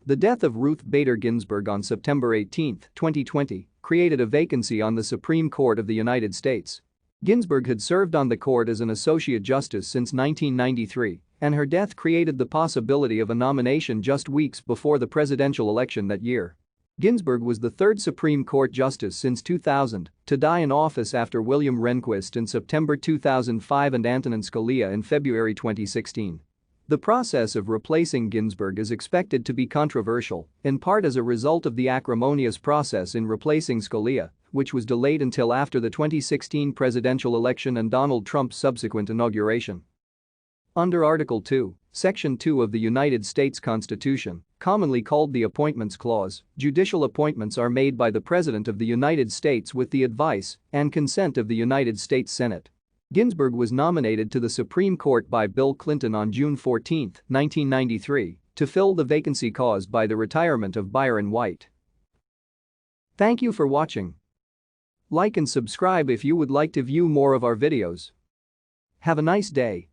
The death of Ruth Bader Ginsburg on September 18, 2020, created a vacancy on the Supreme Court of the United States. Ginsburg had served on the court as an associate justice since 1993, and her death created the possibility of a nomination just weeks before the presidential election that year. Ginsburg was the third Supreme Court justice since 2000 to die in office after William Rehnquist in September 2005 and Antonin Scalia in February 2016. The process of replacing Ginsburg is expected to be controversial, in part as a result of the acrimonious process in replacing Scalia, which was delayed until after the 2016 presidential election and Donald Trump's subsequent inauguration. Under Article 2, Section 2 of the United States Constitution, commonly called the Appointments Clause, judicial appointments are made by the President of the United States with the advice and consent of the United States Senate. Ginsburg was nominated to the Supreme Court by Bill Clinton on June 14, 1993, to fill the vacancy caused by the retirement of Byron White. Thank you for watching. Like and subscribe if you would like to view more of our videos. Have a nice day.